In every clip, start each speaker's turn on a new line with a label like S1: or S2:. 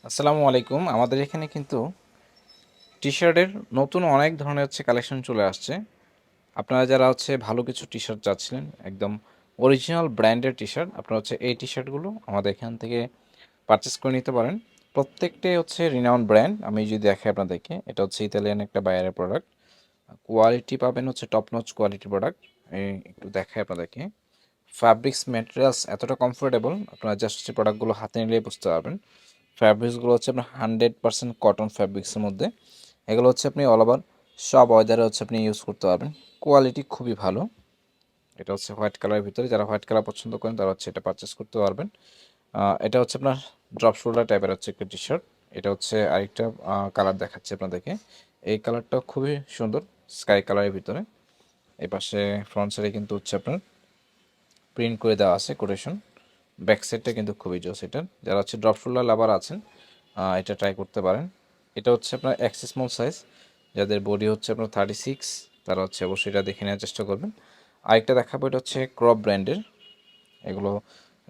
S1: আসসালামু আলাইকুম। আমাদের এখানে কিন্তু টি-শার্টের নতুন অনেক ধরনের কালেকশন চলে আসছে। আপনারা যারা ভালো কিছু টি-শার্ট চাচ্ছিলেন, একদম অরিজিনাল ব্র্যান্ডের টি-শার্ট, আপনারা এই টি-শার্টগুলো আমাদের এখান থেকে পারচেজ করে নিতে পারেন। প্রত্যেকটাই রিনাউন্ড ব্র্যান্ড। আমি যদি দেখাই আপনাদেরকে, এটা ইতালিয়ান একটা বায়ারের প্রোডাক্ট। কোয়ালিটি পাবেন টপ নচ কোয়ালিটি প্রোডাক্ট। একটু দেখাই আপনাদেরকে। ফ্যাব্রিক্স ম্যাটেরিয়ালস এতটা কমফোর্টেবল, আপনারা জাস্ট প্রোডাক্টগুলো হাতে নিলেই বুঝতে পারবেন। ফ্যাব্রিক্সগুলো আপনার 100% কটন ফ্যাব্রিক্সের মধ্যে। এগুলো আপনি অল ওভার সব ওয়েদারে আপনি ইউজ করতে পারবেন। কোয়ালিটি খুবই ভালো। এটা হোয়াইট কালারের ভিতরে, যারা হোয়াইট কালার পছন্দ করেন তারা এটা পারচেস করতে পারবেন। এটা আপনার ড্রপ শোল্ডার টাইপের একটা টি শার্ট। এটা আরেকটা কালার দেখাচ্ছে আপনাদেরকে। এই কালারটা খুবই সুন্দর, স্কাই কালারের ভিতরে। এই পাশে ফ্রন্ট সাইডে কিন্তু আপনার প্রিন্ট করে দেওয়া আছে কোটেশন। ব্যাক সাইডটা কিন্তু খুবই জোস এটার। যারা ড্রপ শোল্ডার লাভার আছেন, এটা ট্রাই করতে পারেন। এটা আপনার এক্স স্মল সাইজ। যাদের বডি আপনার 36, তারা অবশ্যই এটা দেখে নেওয়ার চেষ্টা করবেন। আরেকটা দেখাবো, এটা ক্রপ ব্র্যান্ডের। এগুলো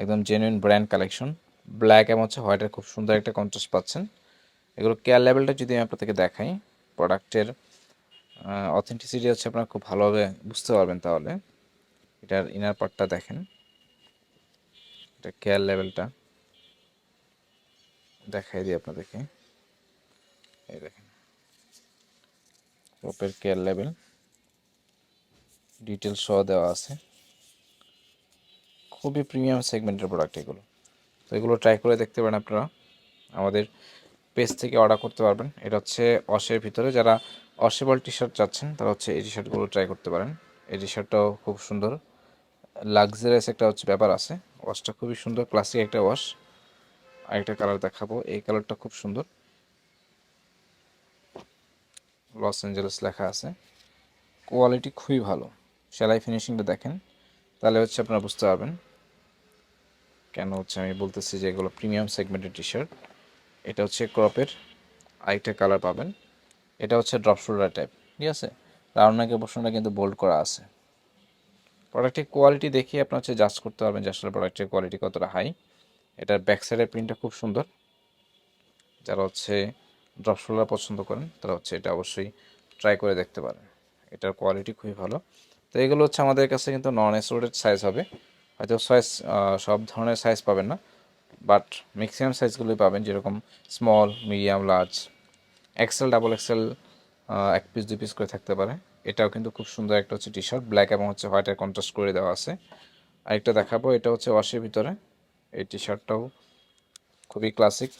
S1: একদম জেনুইন ব্র্যান্ড কালেকশন। ব্ল্যাক এবং হোয়াইটের খুব সুন্দর একটা কন্ট্রাস্ট পাচ্ছেন। এগুলো কেয়ার লেভেলটা যদি আমি আপনাদেরকে দেখাই, প্রোডাক্টের অথেন্টিসিটি আপনারা খুব ভালোভাবে বুঝতে পারবেন। তাহলে এটার ইনার পার্টটা দেখেন, এটা কেয়ার লেভেলটা দেখাই দিই আপনাদেরকে। এই দেখেন ক্রপের কেয়ার লেভেল, ডিটেলস সহ দেওয়া আছে। খুবই প্রিমিয়াম সেগমেন্টের প্রোডাক্ট এগুলো। তো এগুলো ট্রাই করে দেখতে পারেন আপনারা। আমাদের পেজ থেকে অর্ডার করতে পারবেন। এটা অশের ভিতরে। যারা অশেবল টি শার্ট চাচ্ছেন তারা এই টি শার্টগুলো ট্রাই করতে পারেন। এই টি শার্টটাও খুব সুন্দর, লাক্সারিয়াস একটা ব্যাপার আছে। ওয়াশটা খুবই সুন্দর, ক্লাসিক একটা ওয়াশ। আরেকটা কালার দেখাবো, এই কালারটা খুব সুন্দর, লস অ্যাঞ্জেলেস লেখা আছে। কোয়ালিটি খুবই ভালো। সেলাই ফিনিশিংটা দেখেন, তাহলে আপনারা বুঝতে পারবেন কেন আমি বলতেছি যে এগুলো প্রিমিয়াম সেগমেন্টের টি শার্ট। এটা ক্রপের। আরেকটা কালার পাবেন, এটা ড্রপ শোল্ডার টাইপ, ঠিক আছে। রাউন্ড নেকের পোর্শনটা কিন্তু বোল্ড করা আছে। প্রোডাক্টের কোয়ালিটি দেখিয়ে আপনার জাজ করতে পারবেন যে আসলে প্রোডাক্টের কোয়ালিটি কতটা হাই। এটার ব্যাক সাইডের প্রিন্টটা খুব সুন্দর। যারা ড্রপ শোল্ডার পছন্দ করেন তারা এটা অবশ্যই ট্রাই করে দেখতে পারেন। এটার কোয়ালিটি খুবই ভালো। তো এগুলো আমাদের কাছে কিন্তু নন অ্যাসোর্টেড সাইজ হবে। হয়তো সাইজ সব ধরনের সাইজ পাবেন না, বাট ম্যাক্সিমাম সাইজগুলোই পাবেন, যেরকম small, medium, large, XL, double XL, এক পিস 2 পিস করে থাকতে পারে। এটাও কিন্তু খুব সুন্দর একটা টি শার্ট, ব্ল্যাক এবং হোয়াইটের কন্ট্রাস্ট করে দেওয়া আছে। আরেকটা দেখাবো, এটা ওয়াশের ভিতরে। এই টি শার্টটাও খুবই ক্লাসিক।